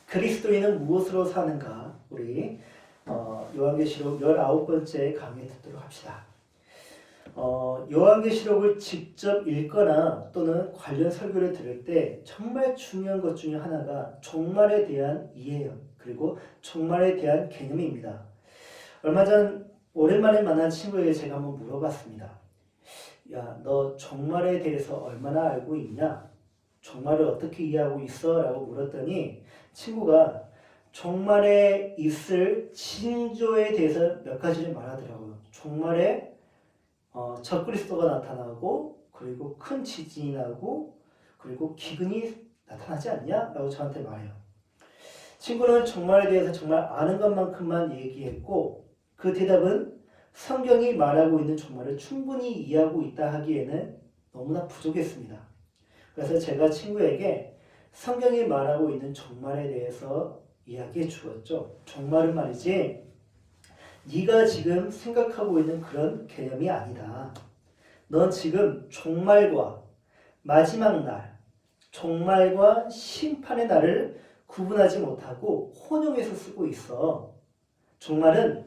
그리스도인은 무엇으로 사는가? 우리 요한계시록 19번째 강의 듣도록 합시다. 요한계시록을 직접 읽거나 또는 관련 설교를 들을 때 정말 중요한 것 중에 하나가 종말에 대한 이해예요. 그리고 종말에 대한 개념입니다. 얼마 전 오랜만에 만난 친구에게 제가 한번 물어봤습니다. 야, 너 종말에 대해서 얼마나 알고 있냐? 종말을 어떻게 이해하고 있어? 라고 물었더니 친구가 종말에 있을 징조에 대해서 몇 가지를 말하더라고요. 종말에 적그리스도가 나타나고 그리고 큰 지진이 나고 그리고 기근이 나타나지 않냐? 라고 저한테 말해요. 친구는 종말에 대해서 정말 아는 것만큼만 얘기했고 그 대답은 성경이 말하고 있는 종말을 충분히 이해하고 있다 하기에는 너무나 부족했습니다. 그래서 제가 친구에게 성경이 말하고 있는 종말에 대해서 이야기해 주었죠. 종말은 말이지 네가 지금 생각하고 있는 그런 개념이 아니다. 넌 지금 종말과 마지막 날, 종말과 심판의 날을 구분하지 못하고 혼용해서 쓰고 있어. 종말은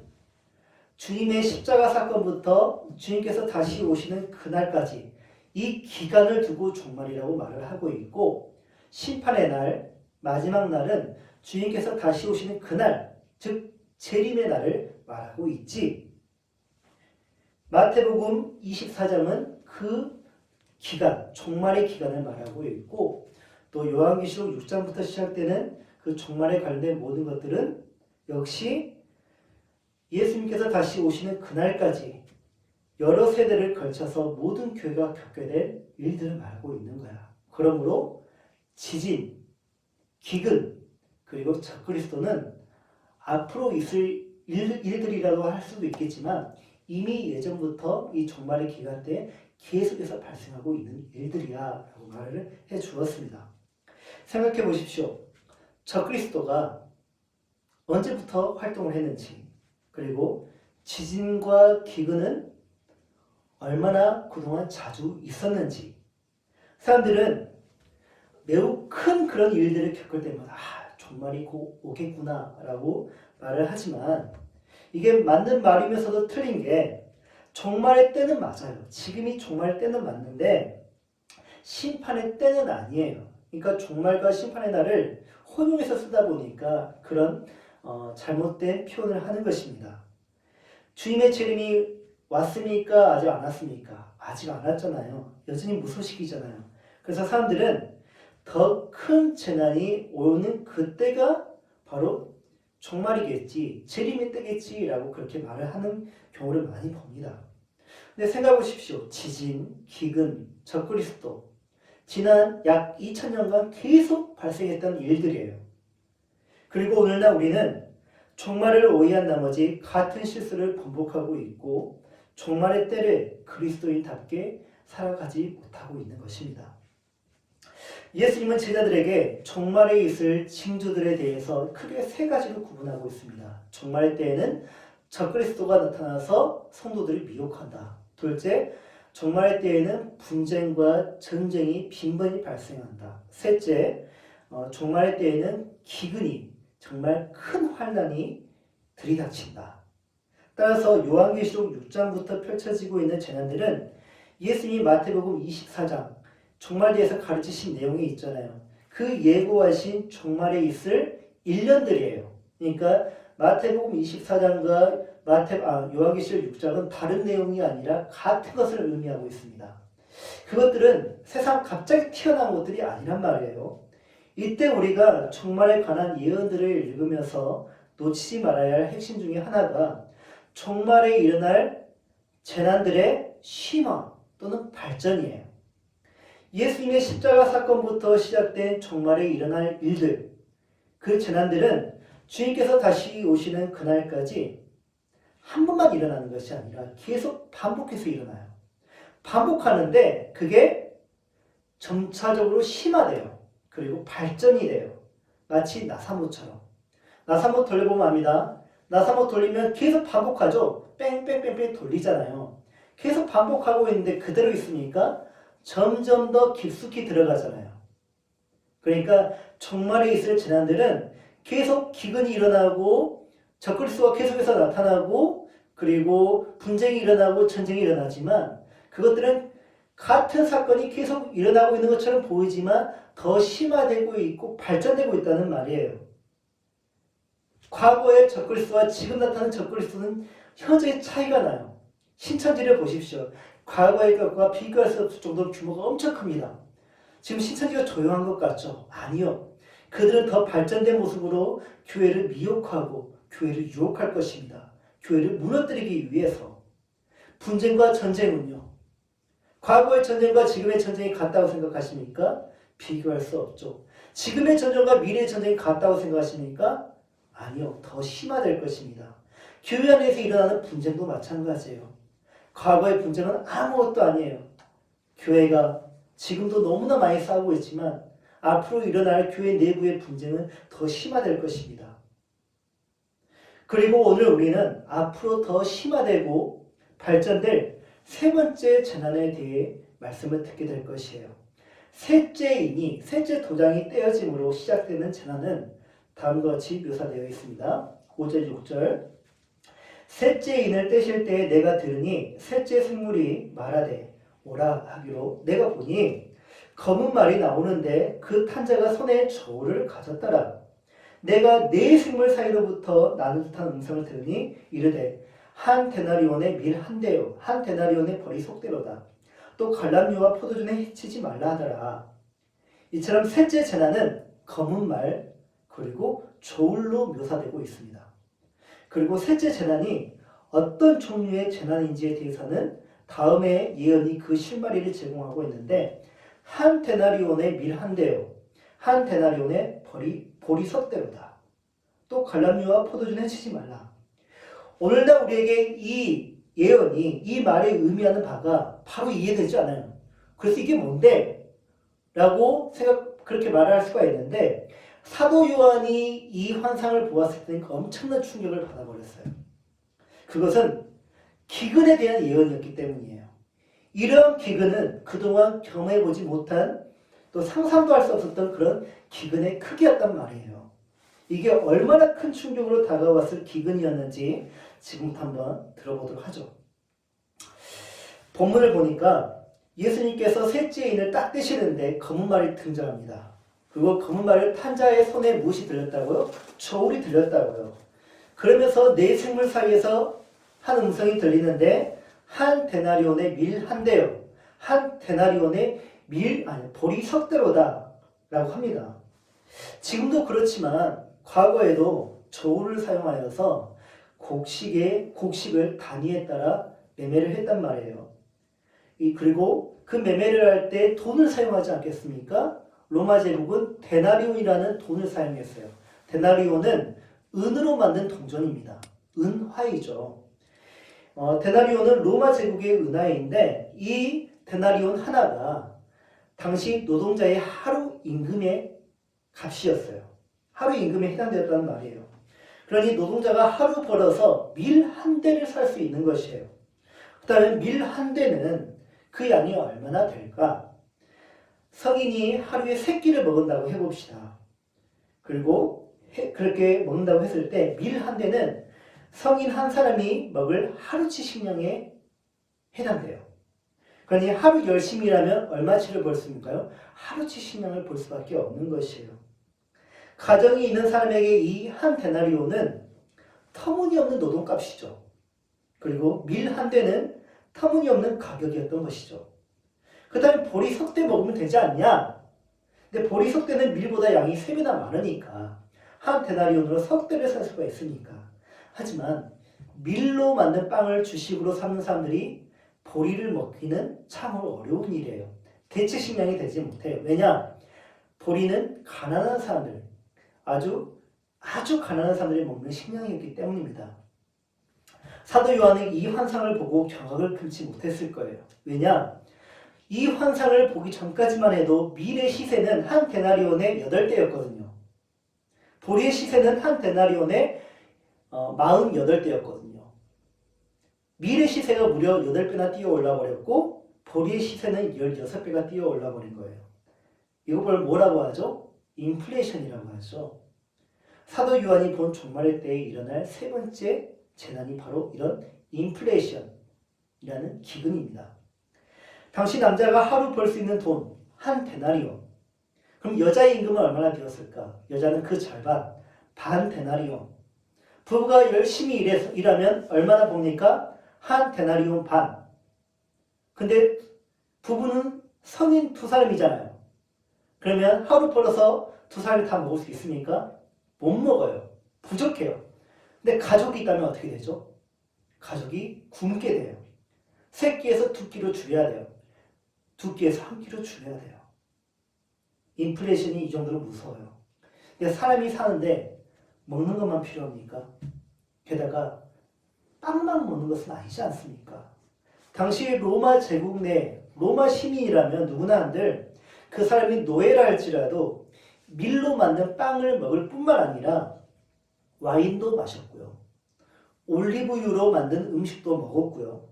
주님의 십자가 사건부터 주님께서 다시 오시는 그날까지 이 기간을 두고 종말이라고 말을 하고 있고, 심판의 날, 마지막 날은 주님께서 다시 오시는 그날, 즉 재림의 날을 말하고 있지. 마태복음 24장은 그 기간, 종말의 기간을 말하고 있고, 또 요한계시록 6장부터 시작되는 그 종말에 관련된 모든 것들은 역시 예수님께서 다시 오시는 그날까지 여러 세대를 걸쳐서 모든 교회가 겪게 될 일들을 말하고 있는 거야. 그러므로 지진, 기근, 그리고 적그리스도는 앞으로 있을 일들이라고 할 수도 있겠지만 이미 예전부터 이 종말의 기간 때 계속해서 발생하고 있는 일들이야 라고 말을 해 주었습니다. 생각해 보십시오. 적그리스도가 언제부터 활동을 했는지, 그리고 지진과 기근은 얼마나 그동안 자주 있었는지, 사람들은 매우 큰 그런 일들을 겪을 때마다 종말이 곧 오겠구나 라고 말을 하지만 이게 맞는 말이면서도 틀린 게 종말의 때는 맞아요. 지금이 종말의 때는 맞는데 심판의 때는 아니에요. 그러니까 종말과 심판의 날을 혼용해서 쓰다 보니까 그런 잘못된 표현을 하는 것입니다. 주님의 재림이 왔습니까? 아직 안 왔습니까? 아직 안 왔잖아요. 여전히 무소식이잖아요. 그래서 사람들은 더 큰 재난이 오는 그때가 바로 종말이겠지, 재림의 때겠지 라고 그렇게 말을 하는 경우를 많이 봅니다. 근데 생각해 보십시오. 지진, 기근, 적그리스도 지난 약 2000년간 계속 발생했던 일들이에요. 그리고 오늘날 우리는 종말을 오해한 나머지 같은 실수를 반복하고 있고 종말의 때를 그리스도인답게 살아가지 못하고 있는 것입니다. 예수님은 제자들에게 종말에 있을 징조들에 대해서 크게 세 가지로 구분하고 있습니다. 종말의 때에는 적그리스도가 나타나서 성도들을 미혹한다. 둘째, 종말의 때에는 분쟁과 전쟁이 빈번히 발생한다. 셋째, 종말의 때에는 기근이 정말 큰 환난이 들이닥친다. 따라서 요한계시록 6장부터 펼쳐지고 있는 재난들은 예수님이 마태복음 24장 종말대에서 가르치신 내용이 있잖아요. 그 예고하신 종말에 있을 일년들이에요. 그러니까 마태복음 24장과 요한계시록 6장은 다른 내용이 아니라 같은 것을 의미하고 있습니다. 그것들은 세상 갑자기 튀어나온 것들이 아니란 말이에요. 이때 우리가 종말에 관한 예언들을 읽으면서 놓치지 말아야 할 핵심 중에 하나가 종말에 일어날 재난들의 심화 또는 발전이에요. 예수님의 십자가 사건부터 시작된 종말에 일어날 일들, 그 재난들은 주님께서 다시 오시는 그날까지 한 번만 일어나는 것이 아니라 계속 반복해서 일어나요. 반복하는데 그게 점차적으로 심화돼요. 그리고 발전이 돼요. 마치 나사못처럼. 나사못 돌려보면 압니다. 나사못 돌리면 계속 반복하죠. 뺑뺑뺑뺑 돌리잖아요. 계속 반복하고 있는데 그대로 있으니까 점점 더 깊숙이 들어가잖아요. 그러니까 종말에 있을 재난들은 계속 기근이 일어나고 적그리스도가 계속해서 나타나고 그리고 분쟁이 일어나고 전쟁이 일어나지만 그것들은 같은 사건이 계속 일어나고 있는 것처럼 보이지만 더 심화되고 있고 발전되고 있다는 말이에요. 과거의 적그리스도와 지금 나타나는 적그리스도는 현저히 차이가 나요. 신천지를 보십시오. 과거의 것과 비교할 수 없을 정도로 규모가 엄청 큽니다. 지금 신천지가 조용한 것 같죠? 아니요. 그들은 더 발전된 모습으로 교회를 미혹하고 교회를 유혹할 것입니다. 교회를 무너뜨리기 위해서. 분쟁과 전쟁은요. 과거의 전쟁과 지금의 전쟁이 같다고 생각하십니까? 비교할 수 없죠. 지금의 전쟁과 미래의 전쟁이 같다고 생각하십니까? 아니요. 더 심화될 것입니다. 교회 안에서 일어나는 분쟁도 마찬가지예요. 과거의 분쟁은 아무것도 아니에요. 교회가 지금도 너무나 많이 싸우고 있지만 앞으로 일어날 교회 내부의 분쟁은 더 심화될 것입니다. 그리고 오늘 우리는 앞으로 더 심화되고 발전될 세 번째 재난에 대해 말씀을 듣게 될 것이에요. 셋째 도장이 떼어짐으로 시작되는 재난은 다음과 같이 묘사되어 있습니다. 5절 6절 셋째 인을 떼실 때에 내가 들으니 셋째 생물이 말하되 오라 하기로 내가 보니 검은 말이 나오는데 그 탄자가 손에 저울을 가졌더라. 내가 네 생물 사이로부터 나는 듯한 음성을 들으니 이르되 한 데나리온의 밀 한 대요 한 데나리온의 벌이 속대로다. 또 갈람류와 포도주는 해치지 말라 하더라. 이처럼 셋째 재난은 검은 말 그리고 저울로 묘사되고 있습니다. 그리고 셋째 재난이 어떤 종류의 재난인지에 대해서는 다음에 예언이 그 실마리를 제공하고 있는데 한 데나리온의 밀 한 대요 한 데나리온의 보리 석대로다. 또 갈람류와 포도주는 해치지 말라. 오늘날 우리에게 이 예언이 이 말에 의미하는 바가 바로 이해되지 않아요. 그래서 이게 뭔데? 라고 그렇게 말할 수가 있는데 사도 요한이 이 환상을 보았을 때는 엄청난 충격을 받아버렸어요. 그것은 기근에 대한 예언이었기 때문이에요. 이런 기근은 그동안 경험해보지 못한 또 상상도 할 수 없었던 그런 기근의 크기였단 말이에요. 이게 얼마나 큰 충격으로 다가왔을 기근이었는지 지금부터 한번 들어보도록 하죠. 본문을 보니까 예수님께서 셋째 인을 딱 떼시는데 검은 말이 등장합니다. 그리고 검은 말을 탄자의 손에 무엇이 들렸다고요? 저울이 들렸다고요. 그러면서 네 생물 사이에서 한 음성이 들리는데 한 데나리온의 밀 한 대요. 한 데나리온의 보리 석대로다 라고 합니다. 지금도 그렇지만 과거에도 저울을 사용하여서 곡식을 단위에 따라 매매를 했단 말이에요. 그리고 그 매매를 할 때 돈을 사용하지 않겠습니까? 로마 제국은 데나리온이라는 돈을 사용했어요. 데나리온은 은으로 만든 동전입니다. 은화이죠. 데나리온은 로마 제국의 은화인데 이 데나리온 하나가 당시 노동자의 하루 임금의 값이었어요. 하루 임금에 해당되었다는 말이에요. 그러니 노동자가 하루 벌어서 밀 한 대를 살 수 있는 것이에요. 그 다음에 밀 한 대는 그 양이 얼마나 될까? 성인이 하루에 3끼를 먹는다고 해봅시다. 그리고 그렇게 먹는다고 했을 때 밀 한 대는 성인 한 사람이 먹을 하루치 식량에 해당돼요. 그러니 하루 열심히 일하면 얼마치를 벌 수 있을까요? 하루치 식량을 볼 수밖에 없는 것이에요. 가정이 있는 사람에게 이 한 데나리온은 터무니없는 노동값이죠. 그리고 밀 한 대는 터무니없는 가격이었던 것이죠. 그 다음에 보리 석대 먹으면 되지 않냐? 근데 보리 석대는 밀보다 양이 3배나 많으니까 한 데나리온으로 석대를 살 수가 있으니까. 하지만 밀로 만든 빵을 주식으로 삼는 사람들이 보리를 먹기는 참으로 어려운 일이에요. 대체 식량이 되지 못해요. 왜냐? 보리는 가난한 사람들, 아주 가난한 사람들이 먹는 식량이었기 때문입니다. 사도 요한은 이 환상을 보고 경악을 금치 못했을 거예요. 왜냐? 이 환상을 보기 전까지만 해도 밀의 시세는 한 데나리온에 8대였거든요. 보리의 시세는 한 데나리온에 48대였거든요. 밀의 시세가 무려 8배나 뛰어 올라버렸고 보리의 시세는 16배가 뛰어 올라버린 거예요. 이걸 뭐라고 하죠? 인플레이션이라고 하죠. 사도 요한이 본 종말의 때에 일어날 세 번째 재난이 바로 이런 인플레이션이라는 기근입니다. 당시 남자가 하루 벌 수 있는 돈 한 데나리온. 그럼 여자의 임금은 얼마나 되었을까? 여자는 그 절반, 반 데나리온. 부부가 열심히 일하면 얼마나 봅니까? 한 데나리온 반. 근데 부부는 성인 두 사람이잖아요. 그러면 하루 벌어서 두 사람이 다 먹을 수 있습니까? 못 먹어요. 부족해요. 근데 가족이 있다면 어떻게 되죠? 가족이 굶게 돼요. 세 끼에서 두 끼로 줄여야 돼요. 두 끼에서 한 끼로 줄여야 돼요. 인플레이션이 이 정도로 무서워요. 근데 사람이 사는데 먹는 것만 필요합니까? 게다가 빵만 먹는 것은 아니지 않습니까? 당시 로마 제국 내 로마 시민이라면 누구나 한들 그 사람이 노예라 할지라도 밀로 만든 빵을 먹을 뿐만 아니라 와인도 마셨고요. 올리브유로 만든 음식도 먹었고요.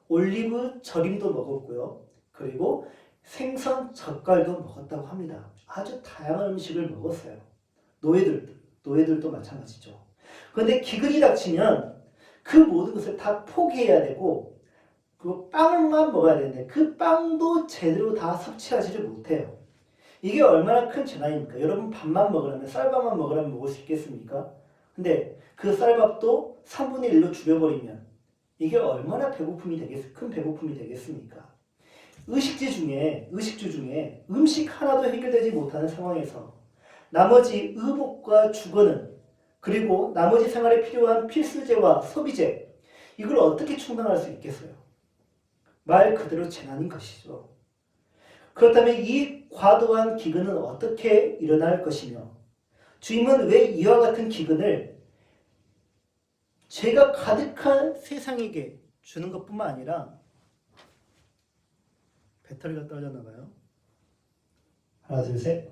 올리브 절임도 먹었고요. 그리고 생선 젓갈도 먹었다고 합니다. 아주 다양한 음식을 먹었어요. 노예들도 마찬가지죠. 그런데 기근이 닥치면 그 모든 것을 다 포기해야 되고 그 빵만 먹어야 되는데 그 빵도 제대로 다 섭취하지를 못해요. 이게 얼마나 큰 재난입니까? 여러분 밥만 먹으라면 쌀밥만 먹으라면 먹을 수 있겠습니까? 근데 그 쌀밥도 3분의 1로 줄여버리면 이게 얼마나 큰 배고픔이 되겠습니까? 의식주 중에 음식 하나도 해결되지 못하는 상황에서 나머지 의복과 주거는 그리고 나머지 생활에 필요한 필수재와 소비재 이걸 어떻게 충당할 수 있겠어요? 말 그대로 재난인 것이죠. 그렇다면 이 과도한 기근은 어떻게 일어날 것이며 주님은 왜 이와 같은 기근을 죄가 가득한 세상에게 주는 것뿐만 아니라 배터리가 떨어졌나 봐요. 하나 둘 셋.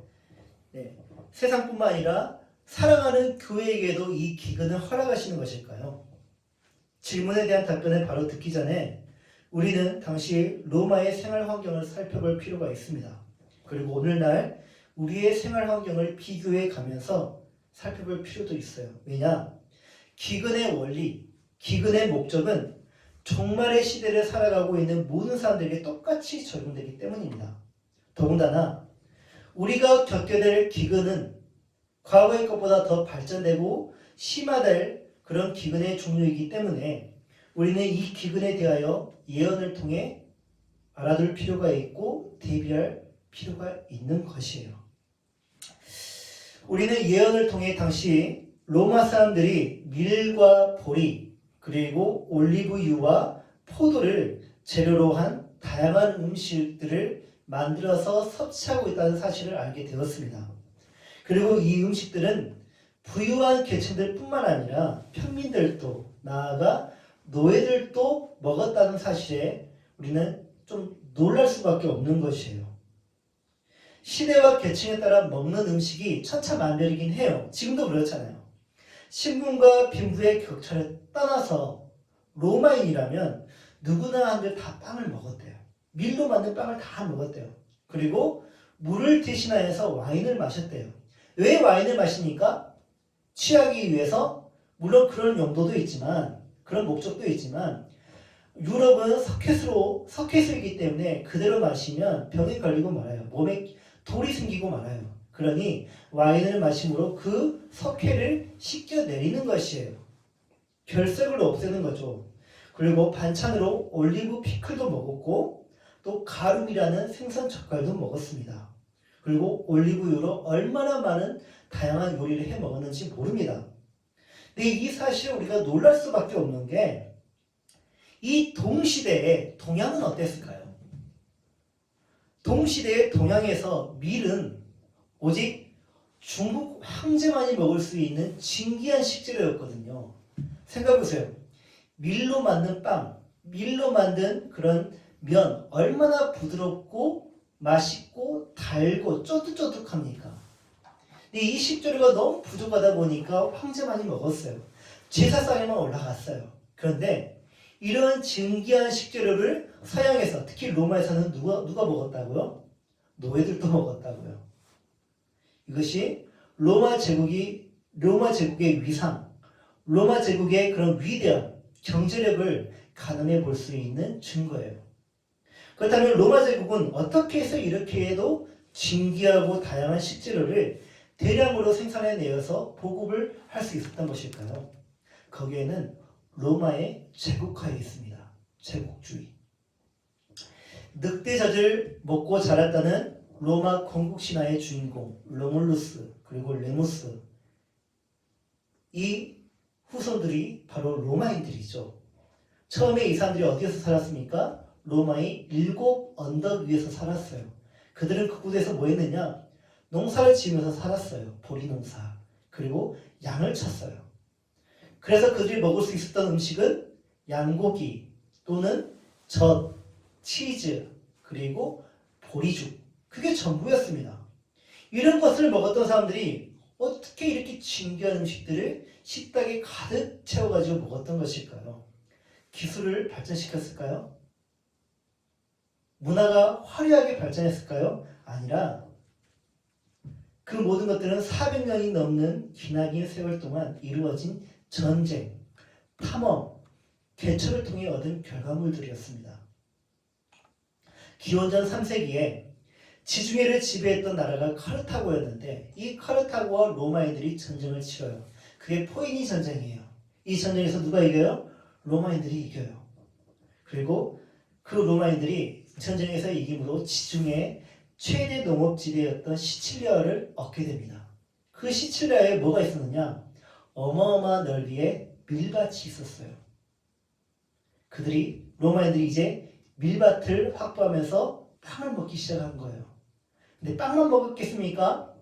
네. 세상뿐만 아니라 사랑하는 교회에게도 이 기근을 허락하시는 것일까요? 질문에 대한 답변을 바로 듣기 전에 우리는 당시 로마의 생활 환경을 살펴볼 필요가 있습니다. 그리고 오늘날 우리의 생활 환경을 비교해 가면서 살펴볼 필요도 있어요. 왜냐? 기근의 원리, 기근의 목적은 종말의 시대를 살아가고 있는 모든 사람들에게 똑같이 적용되기 때문입니다. 더군다나 우리가 겪게 될 기근은 과거의 것보다 더 발전되고 심화될 그런 기근의 종류이기 때문에 우리는 이 기근에 대하여 예언을 통해 알아둘 필요가 있고 대비할 필요가 있는 것이에요. 우리는 예언을 통해 당시 로마 사람들이 밀과 보리 그리고 올리브유와 포도를 재료로 한 다양한 음식들을 만들어서 섭취하고 있다는 사실을 알게 되었습니다. 그리고 이 음식들은 부유한 계층들 뿐만 아니라 평민들도 나아가 노예들도 먹었다는 사실에 우리는 좀 놀랄 수밖에 없는 것이에요. 시대와 계층에 따라 먹는 음식이 천차만별이긴 해요. 지금도 그렇잖아요. 신분과 빈부의 격차를 떠나서 로마인이라면 누구나 한들 다 빵을 먹었대요. 밀로 만든 빵을 다 먹었대요. 그리고 물을 대신하여서 와인을 마셨대요. 왜 와인을 마십니까? 취하기 위해서. 물론 그런 용도도 있지만 그런 목적도 있지만 유럽은 석회수이기 때문에 그대로 마시면 병에 걸리고 말아요. 몸에 돌이 생기고 말아요. 그러니 와인을 마심으로 그 석회를 씻겨내리는 것이에요. 결석을 없애는 거죠. 그리고 반찬으로 올리브 피클도 먹었고 또 가룸이라는 생선 젓갈도 먹었습니다. 그리고 올리브유로 얼마나 많은 다양한 요리를 해 먹었는지 모릅니다. 근데 이 사실을 우리가 놀랄 수밖에 없는 게 이 동시대에 동양은 어땠을까요? 동시대의 동양에서 밀은 오직 중국 황제만이 먹을 수 있는 진귀한 식재료였거든요. 생각해보세요. 밀로 만든 빵, 밀로 만든 그런 면 얼마나 부드럽고 맛있고 달고 쫀득쫀득합니까? 근데 이 식재료가 너무 부족하다 보니까 황제만이 먹었어요. 제사상에만 올라갔어요. 그런데 이런 진귀한 식재료를 서양에서 특히 로마에서는 누가 먹었다고요? 노예들도 먹었다고요. 이것이 로마 제국이 로마 제국의 위상, 로마 제국의 그런 위대한 경제력을 가늠해 볼 수 있는 증거예요. 그렇다면 로마 제국은 어떻게 해서 이렇게 해도 진귀하고 다양한 식재료를 대량으로 생산해내어서 보급을 할 수 있었던 것일까요? 거기에는 로마의 제국화에 있습니다. 제국주의. 늑대젖을 먹고 자랐다는 로마 건국신화의 주인공 로물루스 그리고 레무스, 이 후손들이 바로 로마인들이죠. 처음에 이 사람들이 어디에서 살았습니까? 로마의 7 언덕 위에서 살았어요. 그들은 그곳에서 뭐 했느냐? 농사를 지으면서 살았어요. 보리농사. 그리고 양을 쳤어요. 그래서 그들이 먹을 수 있었던 음식은 양고기 또는 젖, 치즈, 그리고 보리죽. 그게 전부였습니다. 이런 것을 먹었던 사람들이 어떻게 이렇게 진귀한 음식들을 식탁에 가득 채워가지고 먹었던 것일까요? 기술을 발전시켰을까요? 문화가 화려하게 발전했을까요? 아니라 그 모든 것들은 400년이 넘는 기나긴 세월 동안 이루어진 전쟁, 탐험, 개척을 통해 얻은 결과물들이었습니다. 기원전 3세기에 지중해를 지배했던 나라가 카르타고였는데 이 카르타고와 로마인들이 전쟁을 치러요. 그게 포이니 전쟁이에요. 이 전쟁에서 누가 이겨요? 로마인들이 이겨요. 그리고 그 로마인들이 전쟁에서 이김으로 지중해 최대 농업지대였던 시칠리아를 얻게 됩니다. 그 시칠리아에 뭐가 있었느냐? 어마어마한 넓이에 밀밭이 있었어요. 로마인들이 이제 밀밭을 확보하면서 빵을 먹기 시작한 거예요. 근데 빵만 먹었겠습니까?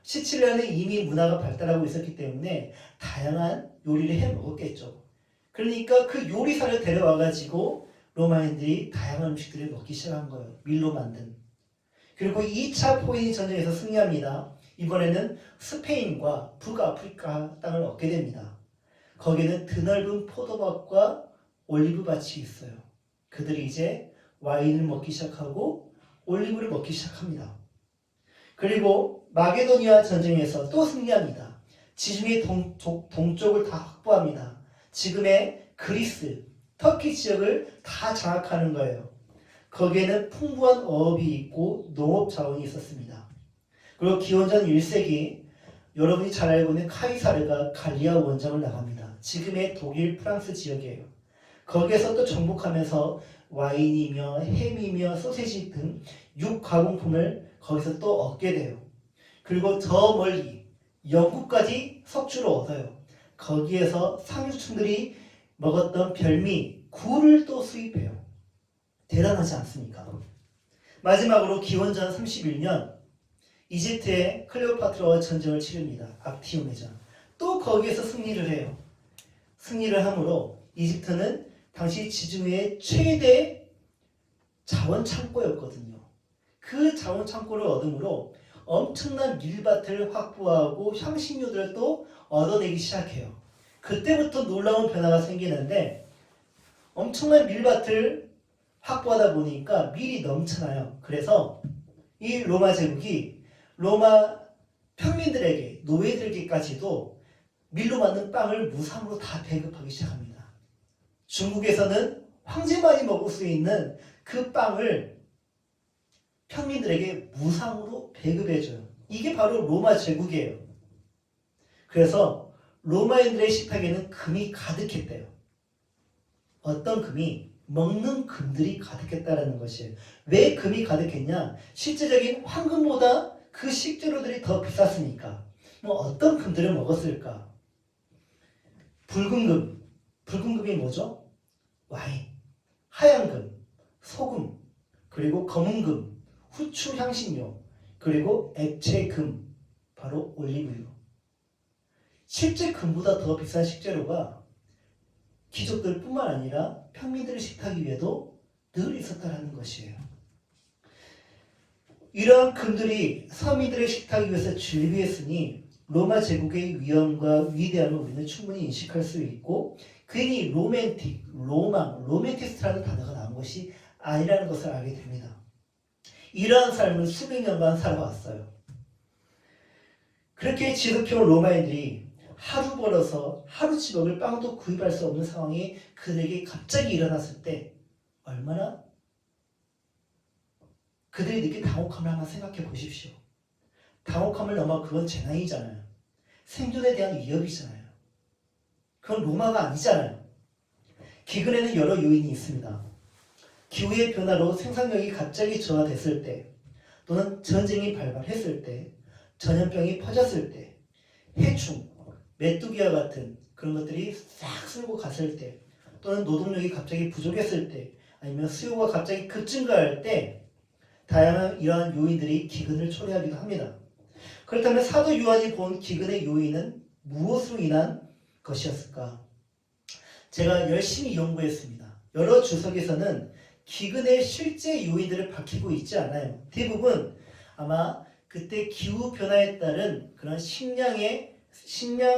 시칠리아는 이미 문화가 발달하고 있었기 때문에 다양한 요리를 해 먹었겠죠. 그러니까 그 요리사를 데려와가지고 로마인들이 다양한 음식들을 먹기 시작한 거예요. 밀로 만든. 그리고 2차 포이니 전쟁에서 승리합니다. 이번에는 스페인과 북아프리카 땅을 얻게 됩니다. 거기는 드넓은 포도밭과 올리브밭이 있어요. 그들이 이제 와인을 먹기 시작하고 올리브를 먹기 시작합니다. 그리고 마게도니아 전쟁에서 또 승리합니다. 지중해 동쪽을 다 확보합니다. 지금의 그리스, 터키 지역을 다 장악하는 거예요. 거기에는 풍부한 어업이 있고 농업 자원이 있었습니다. 그리고 기원전 1세기 여러분이 잘 알고 있는 카이사르가 갈리아 원정을 나갑니다. 지금의 독일, 프랑스 지역이에요. 거기에서 또 정복하면서 와인이며 햄이며 소세지 등 육가공품을 거기서 또 얻게 돼요. 그리고 저 멀리 영국까지 석주를 얻어요. 거기에서 상류층들이 먹었던 별미, 굴을 또 수입해요. 대단하지 않습니까? 마지막으로 기원전 31년 이집트의 클레오파트라와 전쟁을 치릅니다. 악티움의 전. 또 거기에서 승리를 해요. 승리를 함으로 이집트는 당시 지중해의 최대 자원 창고였거든요. 그 자원 창고를 얻음으로 엄청난 밀밭을 확보하고 향신료들을 또 얻어내기 시작해요. 그때부터 놀라운 변화가 생기는데 엄청난 밀밭을 확보하다 보니까 밀이 넘쳐나요. 그래서 이 로마 제국이 로마 평민들에게, 노예들에게까지도 밀로 만든 빵을 무상으로 다 배급하기 시작합니다. 중국에서는 황제만이 먹을 수 있는 그 빵을 평민들에게 무상으로 배급해줘요. 이게 바로 로마 제국이에요. 그래서 로마인들의 식탁에는 금이 가득했대요. 어떤 금이? 먹는 금들이 가득했다는 것이에요. 왜 금이 가득했냐? 실제적인 황금보다 그 식재료들이 더 비쌌으니까. 어떤 금들을 먹었을까? 붉은 금. 붉은 금이 뭐죠? 와인. 하얀 금, 소금, 그리고 검은 금, 후추 향신료, 그리고 액체 금, 바로 올리브유. 실제 금보다 더 비싼 식재료가 귀족들뿐만 아니라 평민들의 식탁 위에도 늘 있었다는 것이에요. 이러한 금들이 서민들의 식탁 위에서 즐비했으니 로마 제국의 위엄과 위대함을 우리는 충분히 인식할 수 있고 괜히 로맨틱, 로망, 로맨티스트라는 단어가 나온 것이 아니라는 것을 알게 됩니다. 이러한 삶을 수백 년간 살아왔어요. 그렇게 지속해온 로마인들이 하루 벌어서 하루치 먹을 빵도 구입할 수 없는 상황이 그들에게 갑자기 일어났을 때 얼마나 그들이 느낀 당혹함을 한번 생각해 보십시오. 당혹함을 넘어 그건 재난이잖아요. 생존에 대한 위협이잖아요. 그건 로마가 아니잖아요. 기근에는 여러 요인이 있습니다. 기후의 변화로 생산력이 갑자기 저하됐을 때, 또는 전쟁이 발발했을 때, 전염병이 퍼졌을 때, 해충, 메뚜기와 같은 그런 것들이 싹 쓸고 갔을 때, 또는 노동력이 갑자기 부족했을 때, 아니면 수요가 갑자기 급증가할 때, 다양한 이러한 요인들이 기근을 초래하기도 합니다. 그렇다면 사도 요한이 본 기근의 요인은 무엇으로 인한 것이었을까? 제가 열심히 연구했습니다. 여러 주석에서는 기근의 실제 요인들을 밝히고 있지 않아요. 대부분 아마 그때 기후 변화에 따른 그런 식량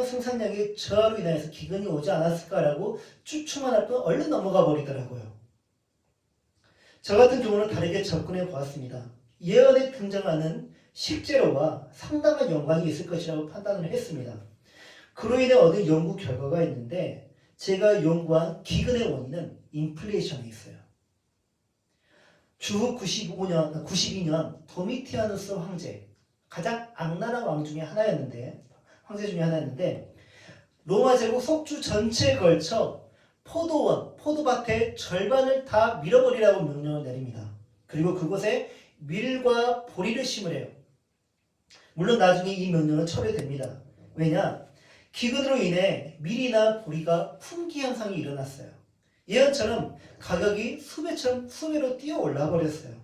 생산량의 저하로 인해서 기근이 오지 않았을까라고 추측만 할 뿐 얼른 넘어가 버리더라고요. 저 같은 경우는 다르게 접근해 보았습니다. 예언에 등장하는 식재료와 상당한 연관이 있을 것이라고 판단을 했습니다. 그로 인해 얻은 연구 결과가 있는데 제가 연구한 기근의 원인은 인플레이션에 있어요. 주후 92년 도미티아누스 황제, 가장 악랄한 왕 중에 하나였는데, 황제 중에 하나였는데, 로마 제국 속주 전체에 걸쳐 포도밭의 절반을 다 밀어버리라고 명령을 내립니다. 그리고 그곳에 밀과 보리를 심으래요. 물론 나중에 이 명령은 철회됩니다. 왜냐? 기근으로 인해 밀이나 보리가 품귀 현상이 일어났어요. 예언처럼 가격이 수배로 뛰어 올라 버렸어요.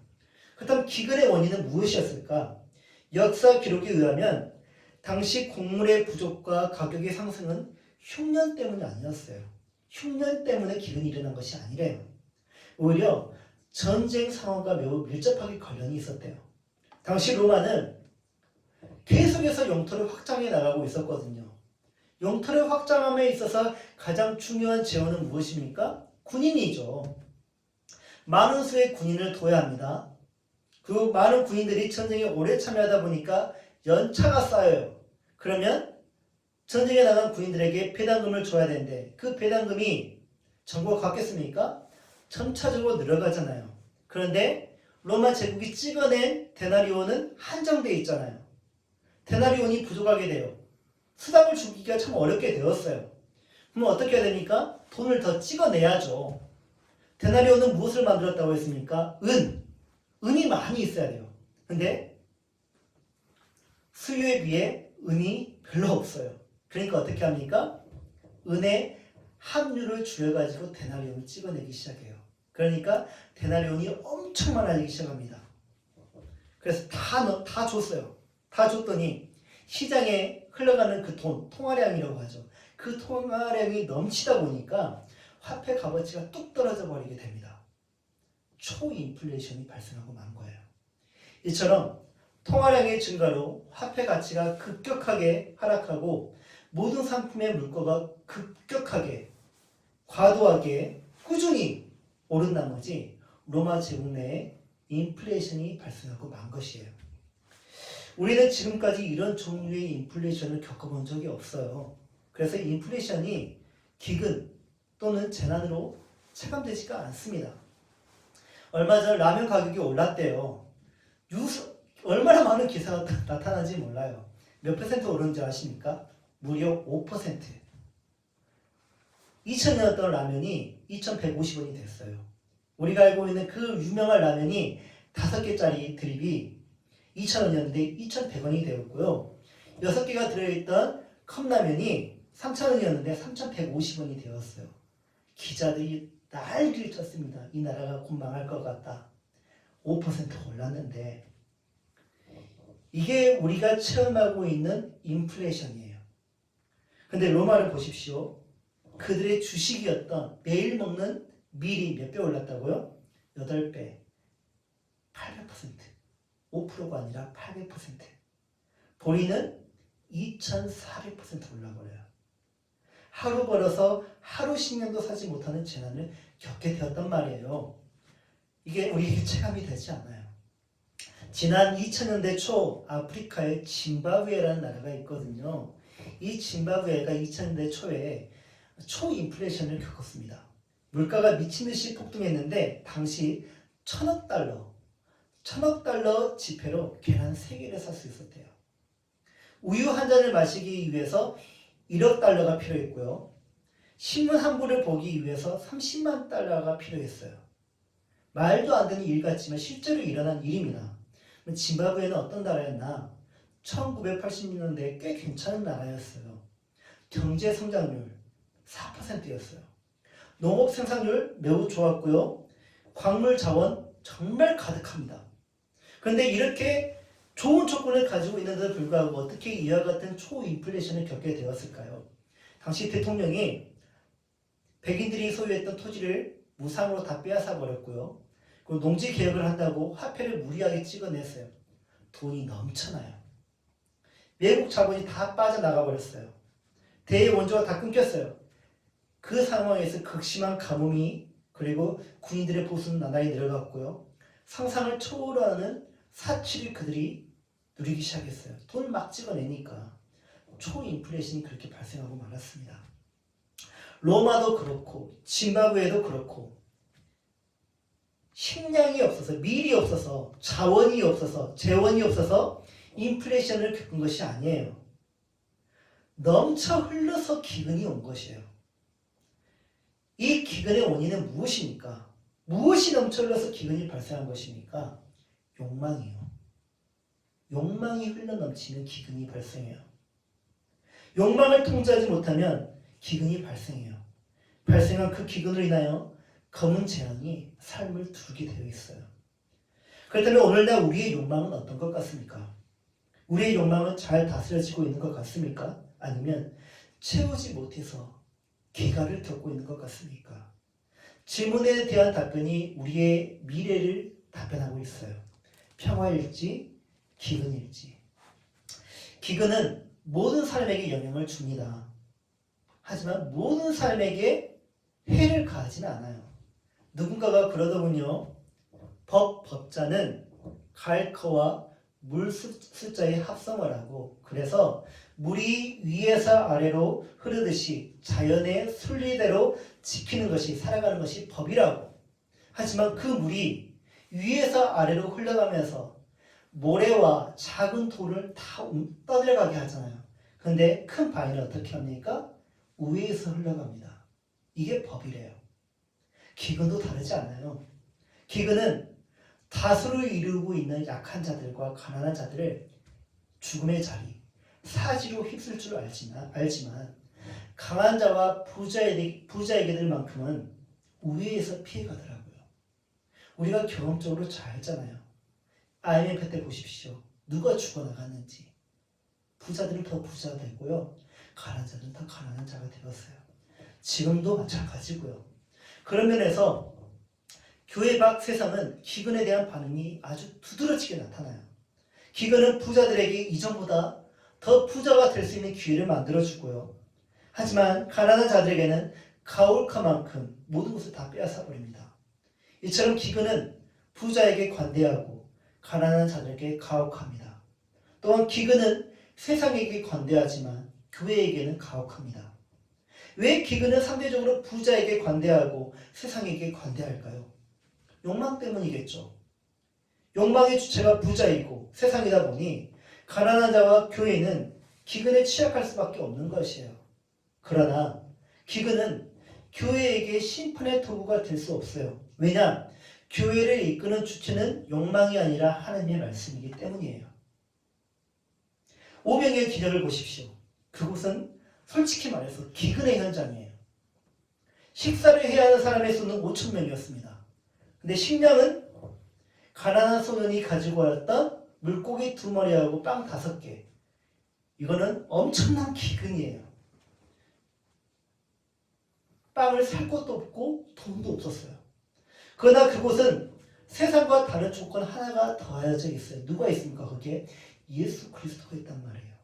그렇다면 기근의 원인은 무엇이었을까? 역사 기록에 의하면 당시 곡물의 부족과 가격의 상승은 흉년 때문이 아니었어요. 흉년 때문에 기근이 일어난 것이 아니래요. 오히려 전쟁 상황과 매우 밀접하게 관련이 있었대요. 당시 로마는 계속해서 영토를 확장해 나가고 있었거든요. 영토를 확장함에 있어서 가장 중요한 재원은 무엇입니까? 군인이죠. 많은 수의 군인을 둬야 합니다. 그 많은 군인들이 전쟁에 오래 참여하다 보니까 연차가 쌓여요. 그러면 전쟁에 나간 군인들에게 배당금을 줘야 되는데 그 배당금이 전부가 같겠습니까? 점차적으로 늘어가잖아요. 그런데 로마 제국이 찍어낸 데나리온은 한정되어 있잖아요. 데나리온이 부족하게 돼요. 수당을 주기가 참 어렵게 되었어요. 그럼 어떻게 해야 됩니까? 돈을 더 찍어내야죠. 데나리온은 무엇을 만들었다고 했습니까? 은이 많이 있어야 돼요. 근데 수요에 비해 은이 별로 없어요. 그러니까 어떻게 합니까? 은의 함유를 줄여가지고 데나리온을 찍어내기 시작해요. 그러니까 데나리온이 엄청 많아지기 시작합니다. 그래서 다 줬어요. 다 줬더니 시장에 흘러가는 그 돈, 통화량이라고 하죠. 그 통화량이 넘치다 보니까 화폐 값어치가 뚝 떨어져 버리게 됩니다. 초인플레이션이 발생하고 만 거예요. 이처럼 통화량의 증가로 화폐 가치가 급격하게 하락하고 모든 상품의 물가가 급격하게 과도하게 꾸준히 오른 나머지 로마 제국 내에 인플레이션이 발생하고 만 것이에요. 우리는 지금까지 이런 종류의 인플레이션을 겪어본 적이 없어요. 그래서 인플레이션이 기근 또는 재난으로 체감되지가 않습니다. 얼마 전 라면 가격이 올랐대요. 얼마나 많은 기사가 나타나는지 몰라요. 몇 퍼센트 오른지 아십니까? 무려 5%. 2,000원이었던 라면이 2,150원이 됐어요. 우리가 알고 있는 그 유명한 라면이 5개짜리 드립이 2,000원이었는데 2,100원이 되었고요. 6개가 들어있던 컵라면이 3,000원이었는데 3,150원이 되었어요. 기자들이 난리를 쳤습니다. 이 나라가 곧 망할 것 같다. 5% 올랐는데 이게 우리가 체험하고 있는 인플레이션이에요. 근데 로마를 보십시오. 그들의 주식이었던 매일 먹는 밀이 몇 배 올랐다고요? 8배. 800%. 5%가 아니라 800%. 보리는 2,400% 올라버려요. 하루 벌어서 하루 식량도 사지 못하는 재난을 겪게 되었단 말이에요. 이게 우리에게 체감이 되지 않아요. 지난 2000년대 초 아프리카에 짐바브웨라는 나라가 있거든요. 이 짐바브웨가 2000년대 초에 초인플레이션을 겪었습니다. 물가가 미친 듯이 폭등했는데 당시 1000억 달러 지폐로 계란 3개를 살 수 있었대요. 우유 한 잔을 마시기 위해서 1억 달러가 필요했고요. 신문 한 부를 보기 위해서 30만 달러가 필요했어요. 말도 안 되는 일 같지만 실제로 일어난 일입니다. 짐바브웨는 어떤 나라였나? 1980년대에 꽤 괜찮은 나라였어요. 경제 성장률 4%였어요. 농업 생산률 매우 좋았고요. 광물 자원 정말 가득합니다. 그런데 이렇게 좋은 조건을 가지고 있는데도 불구하고 어떻게 이와 같은 초인플레이션을 겪게 되었을까요? 당시 대통령이 백인들이 소유했던 토지를 무상으로 다 빼앗아 버렸고요. 그리고 농지 개혁을 한다고 화폐를 무리하게 찍어냈어요. 돈이 넘쳐나요. 외국 자본이 다 빠져나가 버렸어요. 대원조가 다 끊겼어요. 그 상황에서 극심한 가뭄이 그리고 군인들의 보수는 나날이 내려갔고요. 상상을 초월하는 사치를 그들이 누리기 시작했어요. 돈 막 찍어내니까 초인플레이션이 그렇게 발생하고 말았습니다. 로마도 그렇고 짐바브웨도 그렇고 식량이 없어서 밀이 없어서 자원이 없어서 재원이 없어서 인플레이션을 겪은 것이 아니에요. 넘쳐 흘러서 기근이 온 것이에요. 이 기근의 원인은 무엇입니까? 무엇이 넘쳐 흘러서 기근이 발생한 것입니까? 욕망이에요. 욕망이 흘러넘치는 기근이 발생해요. 욕망을 통제하지 못하면 기근이 발생해요. 발생한 그 기근으로 인하여 검은 재앙이 삶을 두르게 되어 있어요. 그렇다면 오늘날 우리의 욕망은 어떤 것 같습니까? 우리의 욕망은 잘 다스려지고 있는 것 같습니까? 아니면 채우지 못해서 기가를 겪고 있는 것 같습니까? 질문에 대한 답변이 우리의 미래를 답변하고 있어요. 평화일지 기근일지. 기근은 모든 사람에게 영향을 줍니다. 하지만 모든 사람에게 해를 가하지는 않아요. 누군가가 그러더군요. 법자는 갈커와 물 숫자의 합성을 하고 그래서 물이 위에서 아래로 흐르듯이 자연의 순리대로 지키는 것이 살아가는 것이 법이라고. 하지만 그 물이 위에서 아래로 흘러가면서 모래와 작은 돌을 다 떠들어가게 하잖아요. 근데 큰 바위는 어떻게 합니까? 위에서 흘러갑니다. 이게 법이래요. 기근도 다르지 않아요. 기근은 다수를 이루고 있는 약한 자들과 가난한 자들을 죽음의 자리, 사지로 휩쓸 줄 알지만 강한 자와 부자에게들만큼은 우위에서 피해가더라고요. 우리가 경험적으로 잘 알잖아요. IMF 때 보십시오. 누가 죽어나갔는지. 부자들은 더 부자가 되고요. 가난한 자들은 더 가난한 자가 되었어요. 지금도 마찬가지고요. 그런 면에서 교회 밖 세상은 기근에 대한 반응이 아주 두드러지게 나타나요. 기근은 부자들에게 이전보다 더 부자가 될 수 있는 기회를 만들어주고요. 하지만 가난한 자들에게는 가올카만큼 모든 것을 다 빼앗아 버립니다. 이처럼 기근은 부자에게 관대하고 가난한 자들에게 가혹합니다. 또한 기근은 세상에게 관대하지만 교회에게는 가혹합니다. 왜 기근은 상대적으로 부자에게 관대하고 세상에게 관대할까요? 욕망 때문이겠죠. 욕망의 주체가 부자이고 세상이다 보니 가난한 자와 교회는 기근에 취약할 수밖에 없는 것이에요. 그러나 기근은 교회에게 심판의 도구가 될 수 없어요. 왜냐? 교회를 이끄는 주체는 욕망이 아니라 하나님의 말씀이기 때문이에요. 오병이의 기적을 보십시오. 그곳은 솔직히 말해서 기근의 현장이에요. 식사를 해야 하는 사람의 수는 5,000명이었습니다. 근데 식량은 가난한 소년이 가지고 왔던 물고기 2마리하고 빵 5개. 이거는 엄청난 기근이에요. 빵을 살 것도 없고 돈도 없었어요. 그러나 그곳은 세상과 다른 조건 하나가 더하여져 있어요. 누가 있습니까? 거기에 예수 그리스도가 있단 말이에요.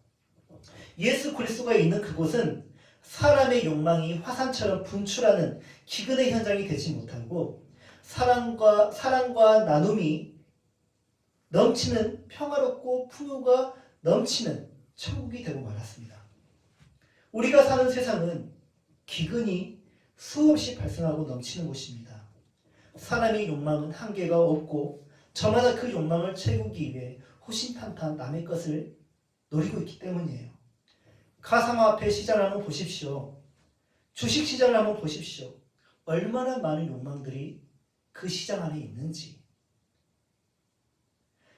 예수 그리스도가 있는 그곳은 사람의 욕망이 화산처럼 분출하는 기근의 현장이 되지 못하고 사랑과 나눔이 넘치는 평화롭고 풍요가 넘치는 천국이 되고 말았습니다. 우리가 사는 세상은 기근이 수없이 발생하고 넘치는 곳입니다. 사람의 욕망은 한계가 없고 저마다 그 욕망을 채우기 위해 호신탄탄 남의 것을 노리고 있기 때문이에요. 가상화폐 시장을 한번 보십시오. 주식시장을 한번 보십시오. 얼마나 많은 욕망들이 그 시장 안에 있는지.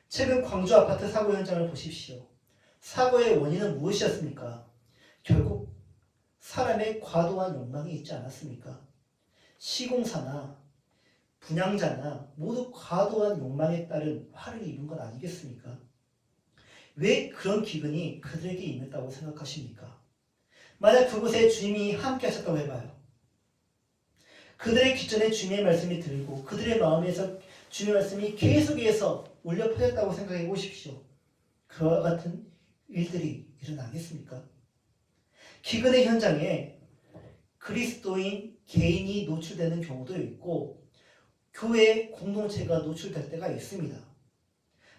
최근 광주 아파트 사고 현장을 보십시오. 사고의 원인은 무엇이었습니까? 결국 사람의 과도한 욕망이 있지 않았습니까? 시공사나 분양자나 모두 과도한 욕망에 따른 화를 입은 것 아니겠습니까? 왜 그런 기근이 그들에게 임했다고 생각하십니까? 만약 그곳에 주님이 함께 하셨다고 해봐요. 그들의 귀전에 주님의 말씀이 들리고 그들의 마음에서 주님의 말씀이 계속해서 울려 퍼졌다고 생각해 보십시오. 그와 같은 일들이 일어나겠습니까? 기근의 현장에 그리스도인 개인이 노출되는 경우도 있고 교회 공동체가 노출될 때가 있습니다.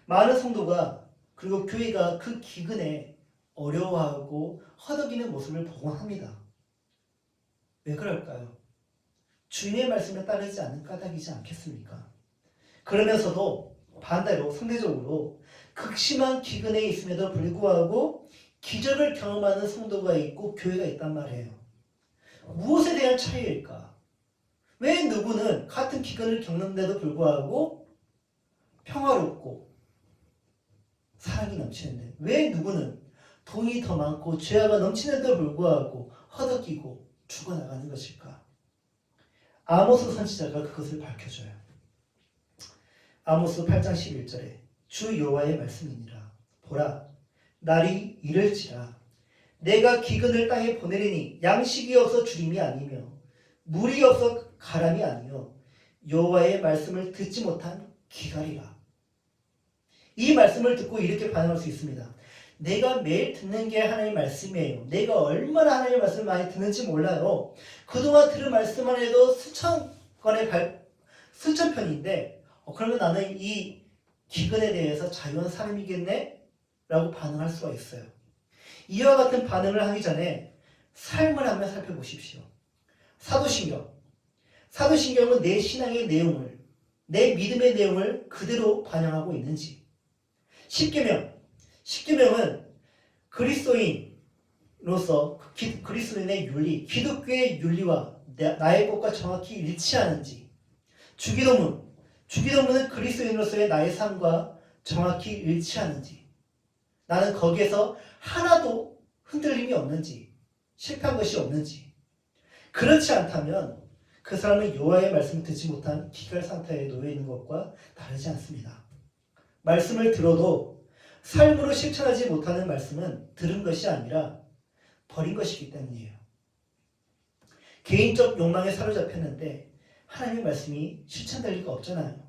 많은 성도가 그리고 교회가 그 기근에 어려워하고 허덕이는 모습을 보곤 합니다. 왜 그럴까요? 주님의 말씀에 따르지 않는 까닭이지 않겠습니까? 그러면서도 반대로 상대적으로 극심한 기근에 있음에도 불구하고 기적을 경험하는 성도가 있고 교회가 있단 말이에요. 무엇에 대한 차이일까? 왜 누구는 같은 기근을 겪는데도 불구하고 평화롭고 사랑이 넘치는데 왜 누구는 돈이 더 많고 죄악가 넘치는데도 불구하고 허덕이고 죽어나가는 것일까? 아모스 선지자가 그것을 밝혀줘요. 아모스 8장 11절에 주 여호와의 말씀이니라. 보라, 날이 이를지라. 내가 기근을 땅에 보내리니 양식이 없어 주림이 아니며 물이 없어 가람이 아니요 여호와의 말씀을 듣지 못한 기갈이라. 이 말씀을 듣고 이렇게 반응할 수 있습니다. 내가 매일 듣는 게 하나님의 말씀이에요. 내가 얼마나 하나님의 말씀을 많이 듣는지 몰라요. 그동안 들은 말씀만 해도 수천 편인데 그러면 나는 이 기근에 대해서 자유한 사람이겠네? 라고 반응할 수가 있어요. 이와 같은 반응을 하기 전에 삶을 한번 살펴보십시오. 사도신경은 내 신앙의 내용을, 내 믿음의 내용을 그대로 반영하고 있는지. 십계명은 그리스도인으로서 그리스도인의 윤리, 기독교의 윤리와 나의 것과 정확히 일치하는지. 주기도문은 그리스도인으로서의 나의 삶과 정확히 일치하는지. 나는 거기에서 하나도 흔들림이 없는지, 실패한 것이 없는지. 그렇지 않다면 그 사람은 여호와의 말씀을 듣지 못한 기갈 상태에 놓여 있는 것과 다르지 않습니다. 말씀을 들어도 삶으로 실천하지 못하는 말씀은 들은 것이 아니라 버린 것이기 때문이에요. 개인적 욕망에 사로잡혔는데 하나님의 말씀이 실천될 리가 없잖아요.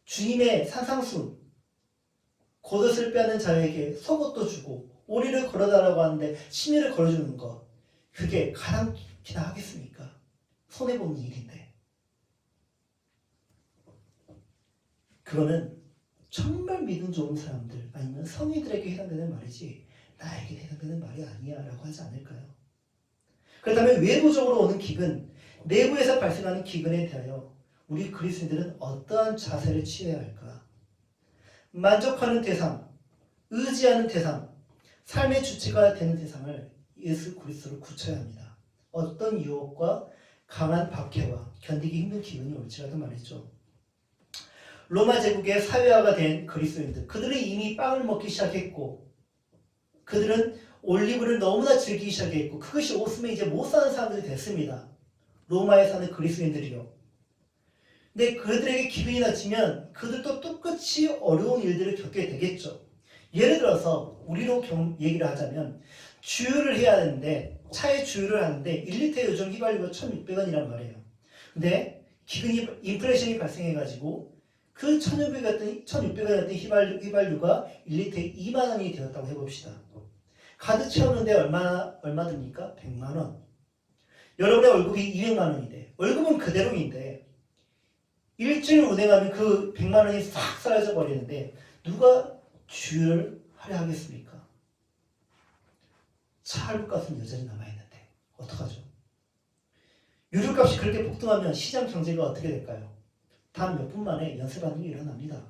주님의 산상순, 겉옷을 빼앗는 자에게 속옷도 주고 오리를 걸어달라고 하는데 심리를 걸어주는 것, 그게 가당키나 하겠습니까? 손해보는 일인데. 그거는 정말 믿음 좋은 사람들 아니면 성인들에게 해당되는 말이지 나에게 해당되는 말이 아니야 라고 하지 않을까요? 그렇다면 외부적으로 오는 기근, 내부에서 발생하는 기근에 대하여 우리 그리스도인들은 어떠한 자세를 취해야 할까? 만족하는 대상, 의지하는 대상, 삶의 주체가 되는 대상을 예수 그리스도로 굳혀야 합니다. 어떤 유혹과 강한 박해와 견디기 힘든 기근이 올지라도 말이죠. 로마 제국의 사회화가 된 그리스도인들, 그들은 이미 빵을 먹기 시작했고 그들은 올리브를 너무나 즐기기 시작했고 그것이 없으면 이제 못 사는 사람들이 됐습니다. 로마에 사는 그리스도인들이요. 근데 그들에게 기근이 닥치면 그들도 똑같이 어려운 일들을 겪게 되겠죠. 예를 들어서 우리로 얘기를 하자면 주유를 해야 하는데 차에 주유를 하는데 1리터 요즘 휘발유가 1,600원이란 말이에요. 근데 기근이 인플레이션이 발생해가지고 그 1,600원이었던 휘발유가 1리터에 2만 원이 되었다고 해봅시다. 가득 채웠는데 얼마 듭니까? 100만 원. 여러분의 월급이 200만 원이 돼. 월급은 그대로인데 일주일 운행하면 그 100만 원이 싹 사라져 버리는데 누가 주유를 하려 하겠습니까? 차 할부값은 여전히 남아있는데 어떡하죠? 유류값이 그렇게 폭등하면 시장 경제가 어떻게 될까요? 단 몇 분 만에 연쇄 반응이 일어납니다.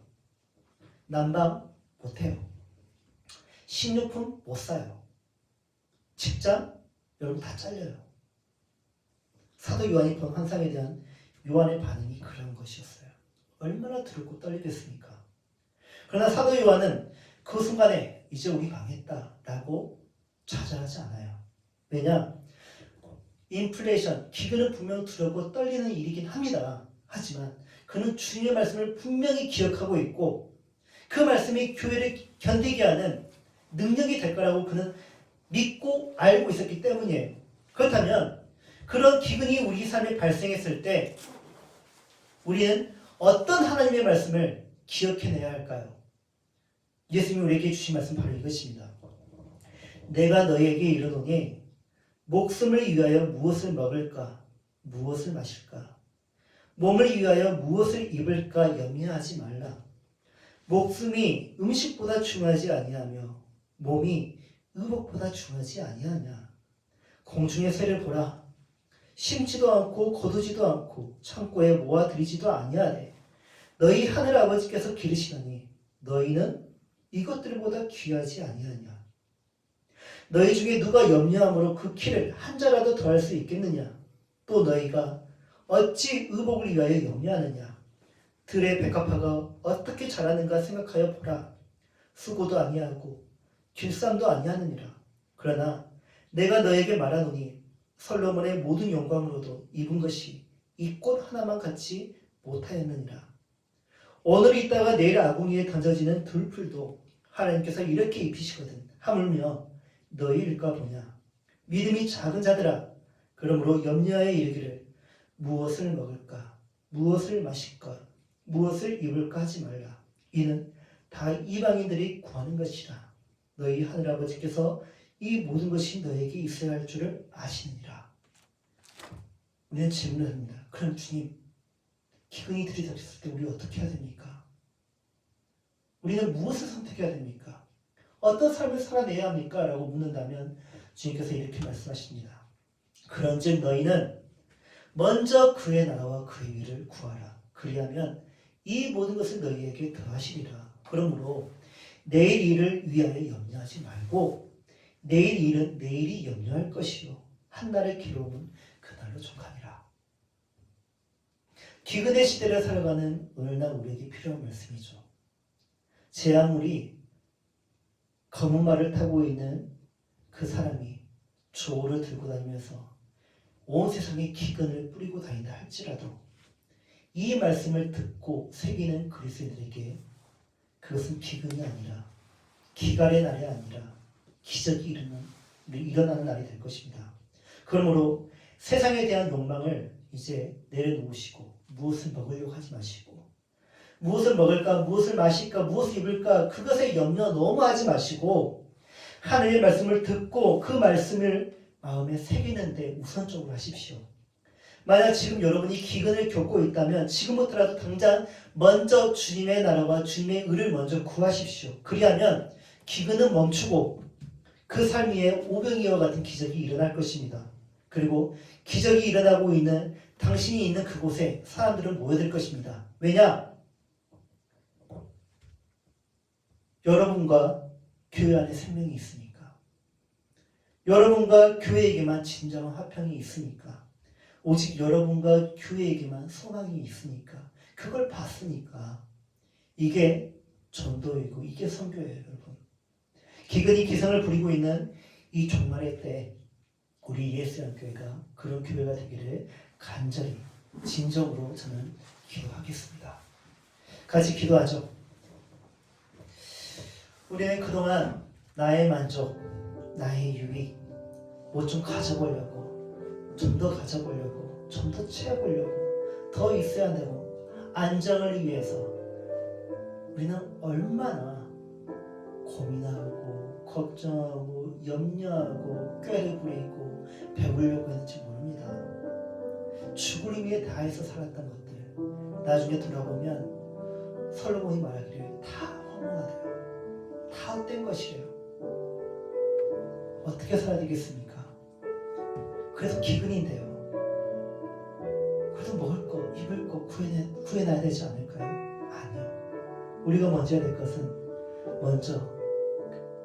난방 못해요. 식료품 못 사요. 직장 여러분 다 잘려요. 사도 요한이 본 환상에 대한 요한의 반응이 그런 것이었어요. 얼마나 두렵고 떨리겠습니까? 그러나 사도 요한은 그 순간에 이제 우리 망했다라고 좌절하지 않아요. 왜냐? 인플레이션, 기근은 분명 두렵고 떨리는 일이긴 합니다. 하지만 그는 주님의 말씀을 분명히 기억하고 있고 그 말씀이 교회를 견디게 하는 능력이 될 거라고 그는 믿고 알고 있었기 때문이에요. 그렇다면 그런 기근이 우리 삶에 발생했을 때 우리는 어떤 하나님의 말씀을 기억해내야 할까요? 예수님이 우리에게 주신 말씀 바로 이것입니다. 내가 너희에게 이르노니 목숨을 위하여 무엇을 먹을까? 무엇을 마실까? 몸을 위하여 무엇을 입을까? 염려하지 말라. 목숨이 음식보다 중하지 아니하며 몸이 의복보다 중하지 아니하냐. 공중의 새를 보라. 심지도 않고 거두지도 않고 창고에 모아들이지도 아니하되 너희 하늘 아버지께서 기르시나니 너희는 이것들보다 귀하지 아니하냐. 너희 중에 누가 염려함으로 그 키를 한 자라도 더할 수 있겠느냐. 또 너희가 어찌 의복을 위하여 염려하느냐. 들의 백합화가 어떻게 자라는가 생각하여 보라. 수고도 아니하고 길쌈도 아니하느니라. 그러나 내가 너에게 말하노니 솔로몬의 모든 영광으로도 입은 것이 이 꽃 하나만 같이 못하였느니라. 오늘 있다가 내일 아궁이에 던져지는 들풀도 하나님께서 이렇게 입히시거든. 하물며 너희일까 보냐. 믿음이 작은 자들아, 그러므로 염려하여 이르기를 무엇을 먹을까, 무엇을 마실까, 무엇을 입을까 하지 말라. 이는 다 이방인들이 구하는 것이라. 너희 하늘아버지께서 이 모든 것이 너에게 있어야 할 줄을 아시느니라. 우리는 질문을 합니다. 그럼 주님, 기근이 들이닥쳤을 때 우리 어떻게 해야 됩니까? 우리는 무엇을 선택해야 됩니까? 어떤 삶을 살아내야 합니까? 라고 묻는다면 주님께서 이렇게 말씀하십니다. 그런즉 너희는 먼저 그의 나라와 그의 의를 구하라. 그리하면 이 모든 것을 너희에게 더하시리라. 그러므로 내일 일을 위하여 염려하지 말고 내일 일은 내일이 염려할 것이요 한날의 괴로움은 그날로 족하니라. 기근의 시대를 살아가는 오늘날 우리에게 필요한 말씀이죠. 제 아무리 검은 말을 타고 있는 그 사람이 조를 들고 다니면서 온 세상에 기근을 뿌리고 다닌다 할지라도 이 말씀을 듣고 새기는 그리스도인들에게 그것은 기근이 아니라 기갈의 날이 아니라 기적이 일어나는 날이 될 것입니다. 그러므로 세상에 대한 욕망을 이제 내려놓으시고 무엇을 먹으려고 하지 마시고 무엇을 먹을까, 무엇을 마실까, 무엇을 입을까 그것에 염려 너무 하지 마시고 하나님의 말씀을 듣고 그 말씀을 마음에 새기는데 우선적으로 하십시오. 만약 지금 여러분이 기근을 겪고 있다면 지금부터라도 당장 먼저 주님의 나라와 주님의 의를 먼저 구하십시오. 그리하면 기근은 멈추고 그 삶 위에 오병이와 같은 기적이 일어날 것입니다. 그리고 기적이 일어나고 있는 당신이 있는 그곳에 사람들은 모여들 것입니다. 왜냐? 여러분과 교회 안에 생명이 있으니까. 여러분과 교회에게만 진정한 화평이 있으니까. 오직 여러분과 교회에게만 소망이 있으니까. 그걸 봤으니까. 이게 전도이고 이게 선교예요, 여러분. 기근이 기성을 부리고 있는 이 종말의 때 우리 예수양교회가 그런 교회가 되기를 간절히 진정으로 저는 기도하겠습니다. 같이 기도하죠. 우리는 그동안 나의 만족, 나의 유익 뭐 좀 가져보려고 좀 더 가져보려고 좀 더 채워보려고 더 있어야 되고 안정을 위해서 우리는 얼마나 고민하고 걱정하고 염려하고 꾀를 부리고 배우려고 했는지 모릅니다. 죽을 위해 다해서 살았던 것들 나중에 돌아보면 솔로몬이 말하기를 다 허무하다. 다 헛된 것이에요. 어떻게 살아야 되겠습니까? 그래서 기근인데요. 그래도 먹을 거, 입을 거 구해놔야 되지 않을까요? 아니요. 우리가 먼저 해야 될 것은 먼저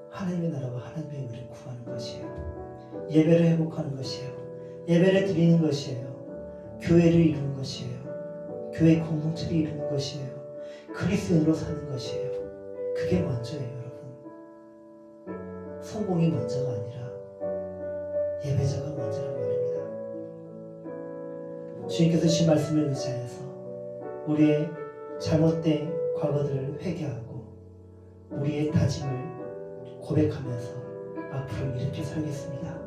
하나님의 나라와 하나님의 의를 구하는 것이에요. 예배를 회복하는 것이에요. 예배를 드리는 것이에요. 교회를 이루는 것이에요. 교회 공동체를 이루는 것이에요. 그리스도인으로 사는 것이에요. 그게 먼저예요, 여러분. 성공이 먼저가 아니라 예배자가 먼저란 말입니다. 주님께서 주신 말씀을 의지하여서 우리의 잘못된 과거들을 회개하고 우리의 다짐을 고백하면서 앞으로 이렇게 살겠습니다.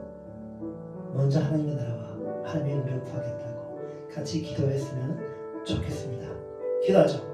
먼저 하나님의 나라와 하나님의 의를 구하겠다고 같이 기도했으면 좋겠습니다. 기도하죠.